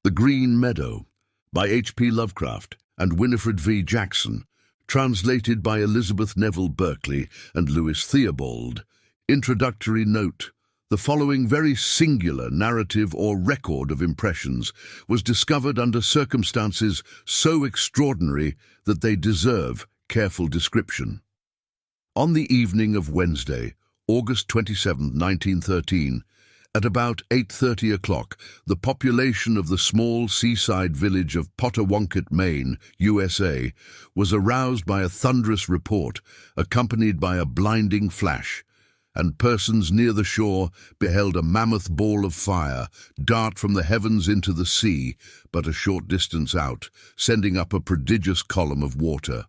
The Green Meadow, by H.P.Lovecraft and Winifred V. Jackson, translated by Elizabeth Neville Berkeley and Louis Theobald. Introductory note: the following very singular narrative or record of impressions was discovered under circumstances so extraordinary that they deserve careful description. On the evening of Wednesday, August 27, 1913, at about 8:30 o'clock, the population of the small seaside village of Potawatomi, Maine, USA, was aroused by a thunderous report, accompanied by a blinding flash, and persons near the shore beheld a mammoth ball of fire dart from the heavens into the sea, but a short distance out, sending up a prodigious column of water.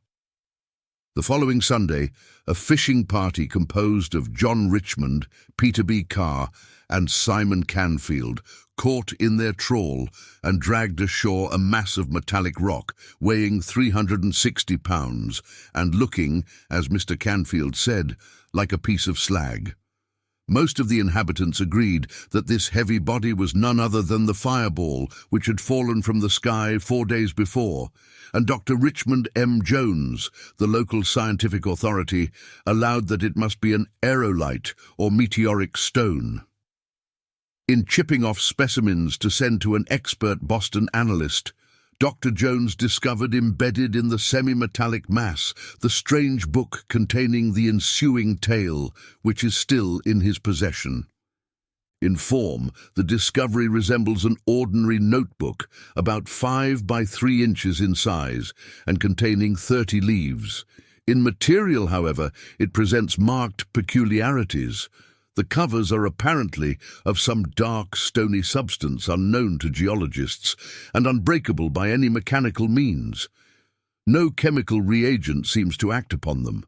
The following Sunday, a fishing party composed of John Richmond, Peter B. Carr, and Simon Canfield caught in their trawl and dragged ashore a mass of metallic rock weighing 360 pounds and looking, as Mr. Canfield said, like a piece of slag. Most of the inhabitants agreed that this heavy body was none other than the fireball which had fallen from the sky 4 days before, and Dr. Richmond M. Jones, the local scientific authority, allowed that it must be an aerolite or meteoric stone. In chipping off specimens to send to an expert Boston analyst, Dr. Jones discovered embedded in the semi-metallic mass the strange book containing the ensuing tale, which is still in his possession. In form, the discovery resembles an ordinary notebook, about 5 by 3 inches in size and containing 30 leaves. In material, however, it presents marked peculiarities. The covers are apparently of some dark, stony substance unknown to geologists and unbreakable by any mechanical means. No chemical reagent seems to act upon them.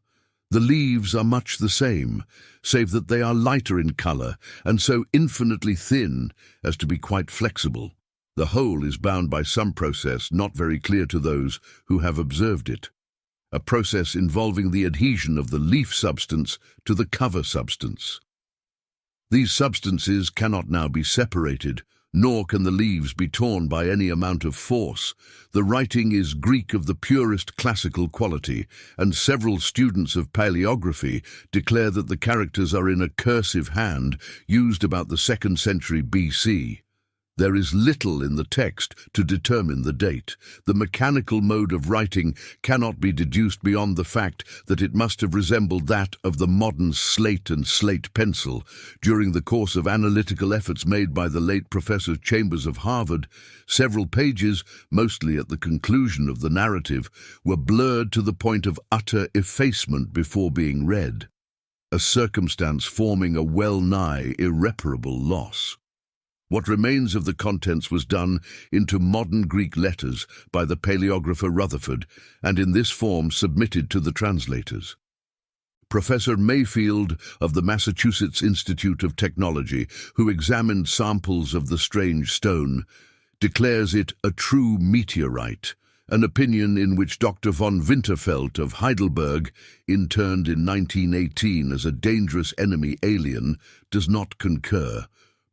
The leaves are much the same, save that they are lighter in color and so infinitely thin as to be quite flexible. The whole is bound by some process not very clear to those who have observed it, a process involving the adhesion of the leaf substance to the cover substance. These substances cannot now be separated, nor can the leaves be torn by any amount of force. The writing is Greek of the purest classical quality, and several students of paleography declare that the characters are in a cursive hand used about the 2nd century BC. There is little in the text to determine the date. The mechanical mode of writing cannot be deduced beyond the fact that it must have resembled that of the modern slate and slate pencil. During the course of analytical efforts made by the late Professor Chambers of Harvard, several pages, mostly at the conclusion of the narrative, were blurred to the point of utter effacement before being read, a circumstance forming a well-nigh irreparable loss. What remains of the contents was done into modern Greek letters by the paleographer Rutherford, and in this form submitted to the translators. Professor Mayfield of the Massachusetts Institute of Technology, who examined samples of the strange stone, declares it a true meteorite, an opinion in which Dr. von Winterfeldt of Heidelberg, interned in 1918 as a dangerous enemy alien, does not concur.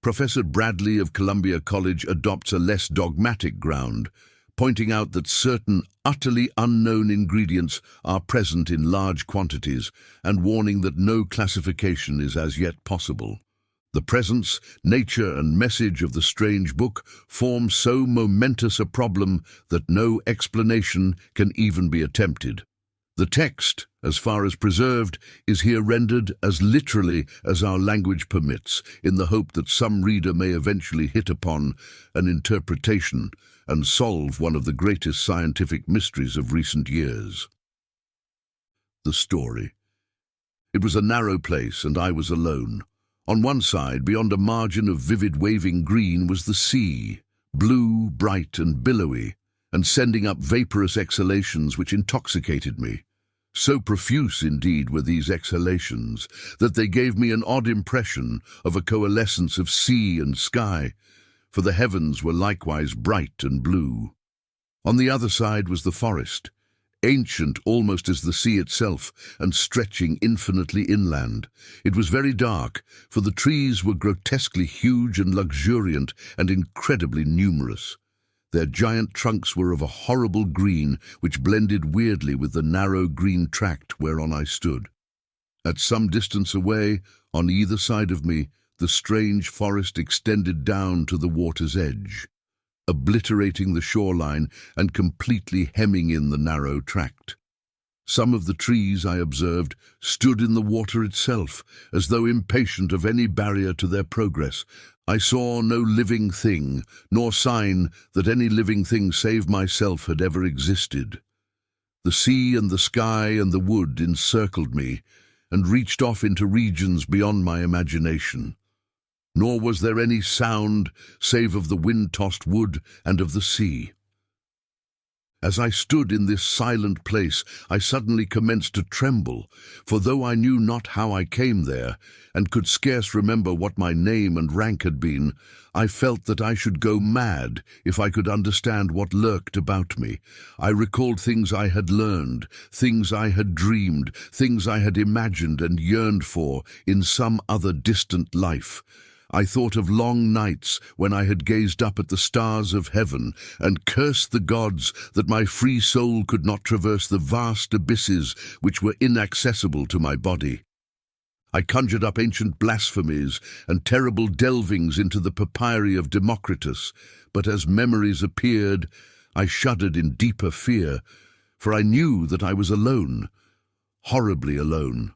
Professor Bradley of Columbia College adopts a less dogmatic ground, pointing out that certain utterly unknown ingredients are present in large quantities and warning that no classification is as yet possible. The presence, nature, and message of the strange book form so momentous a problem that no explanation can even be attempted. The text, as far as preserved, is here rendered as literally as our language permits, in the hope that some reader may eventually hit upon an interpretation and solve one of the greatest scientific mysteries of recent years. The story. It was a narrow place, and I was alone. On one side, beyond a margin of vivid waving green, was the sea, blue, bright, and billowy, and sending up vaporous exhalations which intoxicated me. So profuse, indeed, were these exhalations that they gave me an odd impression of a coalescence of sea and sky, for the heavens were likewise bright and blue. On the other side was the forest, ancient almost as the sea itself, and stretching infinitely inland. It was very dark, for the trees were grotesquely huge and luxuriant and incredibly numerous. Their giant trunks were of a horrible green, which blended weirdly with the narrow green tract whereon I stood. At some distance away, on either side of me, the strange forest extended down to the water's edge, obliterating the shoreline and completely hemming in the narrow tract. Some of the trees, I observed, stood in the water itself, as though impatient of any barrier to their progress. I saw no living thing, nor sign that any living thing save myself had ever existed. The sea and the sky and the wood encircled me, and reached off into regions beyond my imagination. Nor was there any sound save of the wind-tossed wood and of the sea. As I stood in this silent place, I suddenly commenced to tremble, for though I knew not how I came there, and could scarce remember what my name and rank had been, I felt that I should go mad if I could understand what lurked about me. I recalled things I had learned, things I had dreamed, things I had imagined and yearned for in some other distant life. I thought of long nights when I had gazed up at the stars of heaven and cursed the gods that my free soul could not traverse the vast abysses which were inaccessible to my body. I conjured up ancient blasphemies and terrible delvings into the papyri of Democritus, but as memories appeared, I shuddered in deeper fear, for I knew that I was alone, horribly alone.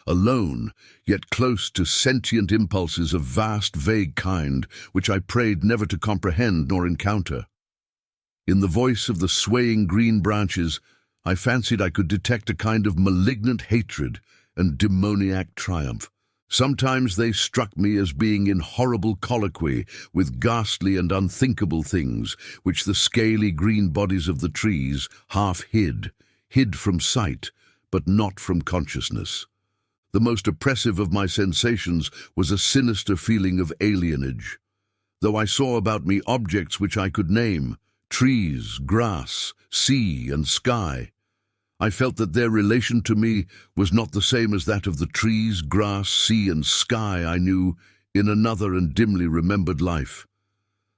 Alone, yet close to sentient impulses of vast, vague kind, which I prayed never to comprehend nor encounter. In the voice of the swaying green branches, I fancied I could detect a kind of malignant hatred and demoniac triumph. Sometimes they struck me as being in horrible colloquy with ghastly and unthinkable things, which the scaly green bodies of the trees half hid from sight, but not from consciousness. The most oppressive of my sensations was a sinister feeling of alienage. Though I saw about me objects which I could name, trees, grass, sea, and sky, I felt that their relation to me was not the same as that of the trees, grass, sea, and sky I knew in another and dimly remembered life.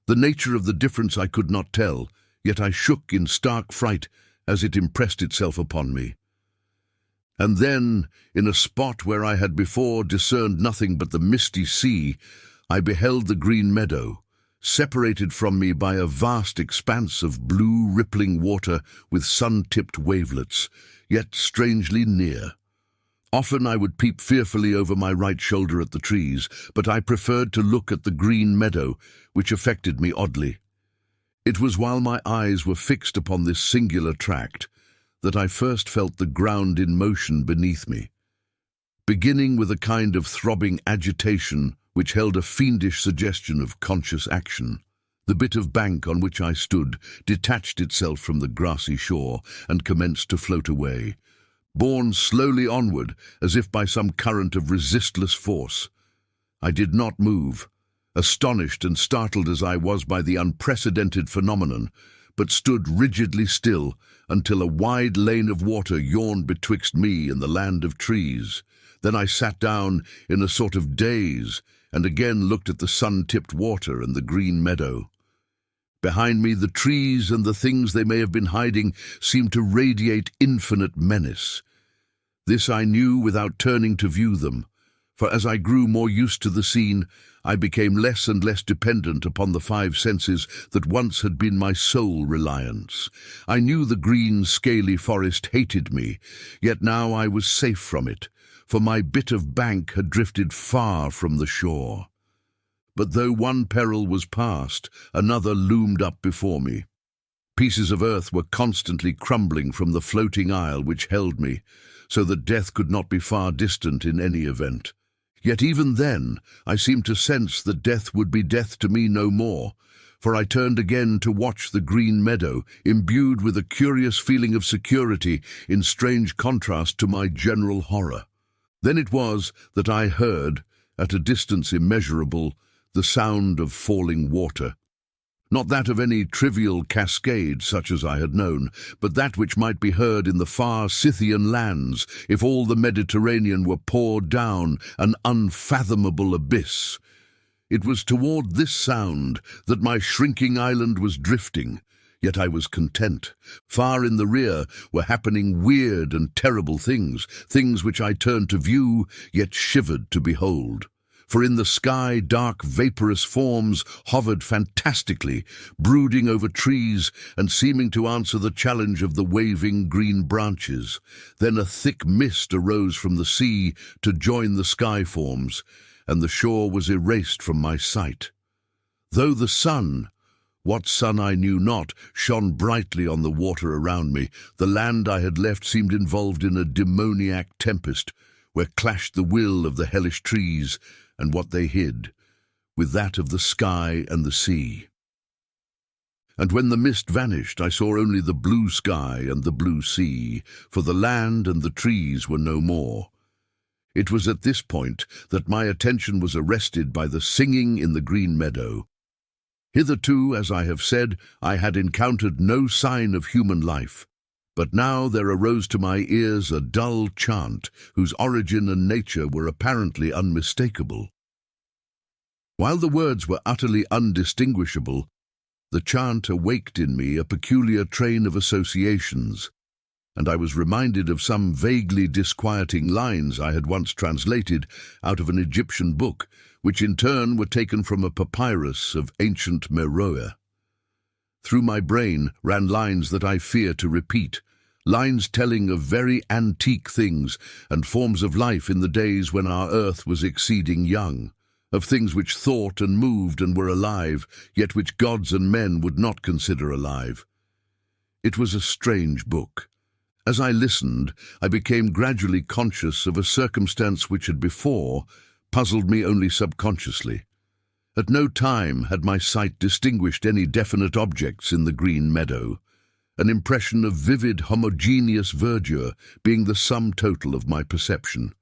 The nature of the difference I could not tell, yet I shook in stark fright as it impressed itself upon me. And then, in a spot where I had before discerned nothing but the misty sea, I beheld the Green Meadow, separated from me by a vast expanse of blue rippling water with sun-tipped wavelets, yet strangely near. Often I would peep fearfully over my right shoulder at the trees, but I preferred to look at the Green Meadow, which affected me oddly. It was while my eyes were fixed upon this singular tract that I first felt the ground in motion beneath me. Beginning with a kind of throbbing agitation which held a fiendish suggestion of conscious action, the bit of bank on which I stood detached itself from the grassy shore and commenced to float away, borne slowly onward as if by some current of resistless force. I did not move, astonished and startled as I was by the unprecedented phenomenon, but stood rigidly still until a wide lane of water yawned betwixt me and the land of trees. Then I sat down in a sort of daze and again looked at the sun-tipped water and the Green Meadow. Behind me, the trees and the things they may have been hiding seemed to radiate infinite menace. This I knew without turning to view them, for as I grew more used to the scene, I became less and less dependent upon the five senses that once had been my sole reliance. I knew the green, scaly forest hated me, yet now I was safe from it, for my bit of bank had drifted far from the shore. But though one peril was past, another loomed up before me. Pieces of earth were constantly crumbling from the floating isle which held me, so that death could not be far distant in any event. Yet even then, I seemed to sense that death would be death to me no more, for I turned again to watch the Green Meadow, imbued with a curious feeling of security in strange contrast to my general horror. Then it was that I heard, at a distance immeasurable, the sound of falling water. Not that of any trivial cascade such as I had known, but that which might be heard in the far Scythian lands if all the Mediterranean were poured down an unfathomable abyss. It was toward this sound that my shrinking island was drifting, yet I was content. Far in the rear were happening weird and terrible things, things which I turned to view, yet shivered to behold. For in the sky dark vaporous forms hovered fantastically, brooding over trees and seeming to answer the challenge of the waving green branches. Then a thick mist arose from the sea to join the sky forms, and the shore was erased from my sight. Though the sun, what sun I knew not, shone brightly on the water around me, the land I had left seemed involved in a demoniac tempest, where clashed the will of the hellish trees and what they hid, with that of the sky and the sea. And when the mist vanished, I saw only the blue sky and the blue sea, for the land and the trees were no more. It was at this point that my attention was arrested by the singing in the Green Meadow. Hitherto, as I have said, I had encountered no sign of human life, but now there arose to my ears a dull chant whose origin and nature were apparently unmistakable. While the words were utterly undistinguishable, the chant awaked in me a peculiar train of associations, and I was reminded of some vaguely disquieting lines I had once translated out of an Egyptian book, which in turn were taken from a papyrus of ancient Meroe. Through my brain ran lines that I fear to repeat, lines telling of very antique things and forms of life in the days when our earth was exceeding young, of things which thought and moved and were alive, yet which gods and men would not consider alive. It was a strange book. As I listened, I became gradually conscious of a circumstance which had before puzzled me only subconsciously. At no time had my sight distinguished any definite objects in the Green Meadow, an impression of vivid, homogeneous verdure being the sum total of my perception.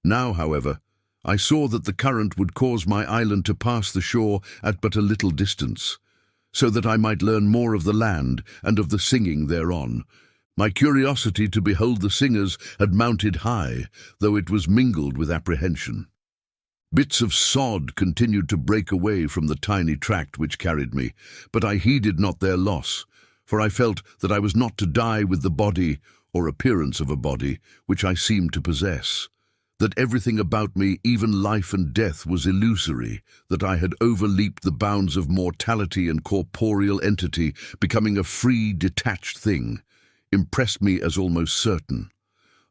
Now, however, I saw that the current would cause my island to pass the shore at but a little distance, so that I might learn more of the land and of the singing thereon. My curiosity to behold the singers had mounted high, though it was mingled with apprehension. Bits of sod continued to break away from the tiny tract which carried me, but I heeded not their loss, for I felt that I was not to die with the body, or appearance of a body, which I seemed to possess, that everything about me, even life and death, was illusory, that I had overleaped the bounds of mortality and corporeal entity, becoming a free, detached thing, impressed me as almost certain.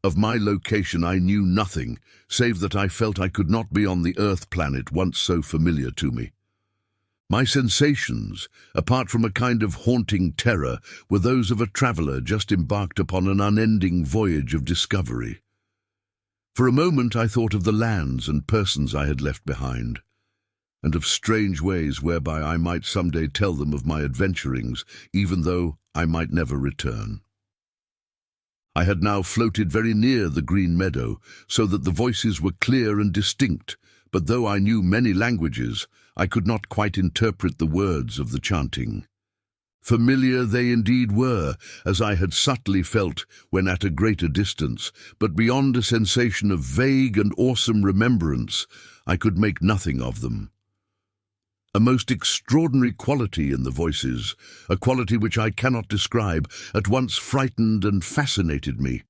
Of my location I knew nothing, save that I felt I could not be on the Earth planet once so familiar to me. My sensations, apart from a kind of haunting terror, were those of a traveller just embarked upon an unending voyage of discovery. For a moment I thought of the lands and persons I had left behind, and of strange ways whereby I might someday tell them of my adventurings, even though I might never return. I had now floated very near the Green Meadow, so that the voices were clear and distinct, but though I knew many languages, I could not quite interpret the words of the chanting. Familiar they indeed were, as I had subtly felt when at a greater distance, but beyond a sensation of vague and awesome remembrance, I could make nothing of them. A most extraordinary quality in the voices, a quality which I cannot describe, at once frightened and fascinated me.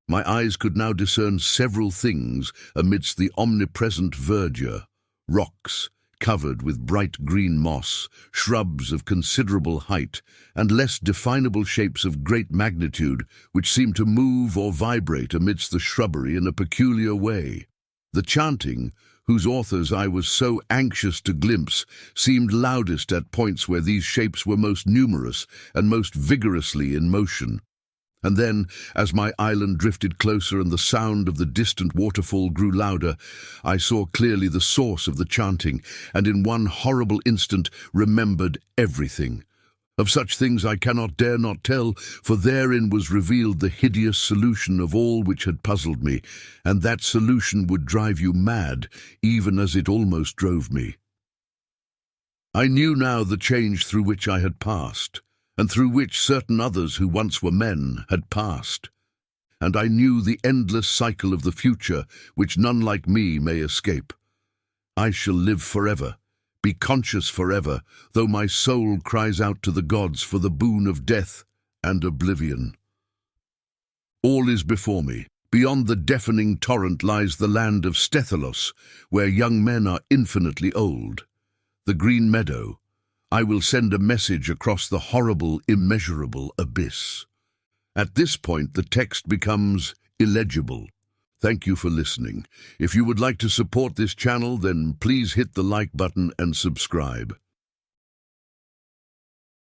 My eyes could now discern several things amidst the omnipresent verdure: rocks covered with bright green moss, shrubs of considerable height, and less definable shapes of great magnitude which seemed to move or vibrate amidst the shrubbery in a peculiar way. The chanting, whose authors I was so anxious to glimpse, seemed loudest at points where these shapes were most numerous and most vigorously in motion. And then, as my island drifted closer and the sound of the distant waterfall grew louder, I saw clearly the source of the chanting, and in one horrible instant remembered everything. Of such things I dare not tell, for therein was revealed the hideous solution of all which had puzzled me, and that solution would drive you mad, even as it almost drove me. I knew now the change through which I had passed, and through which certain others who once were men had passed, and I knew the endless cycle of the future which none like me may escape. I shall live forever, be conscious forever, though my soul cries out to the gods for the boon of death and oblivion. All is before me. Beyond the deafening torrent lies the land of Stethalos, where young men are infinitely old. The Green Meadow. I will send a message across the horrible, immeasurable abyss. At this point, the text becomes illegible. Thank you for listening. If you would like to support this channel, then please hit the like button and subscribe.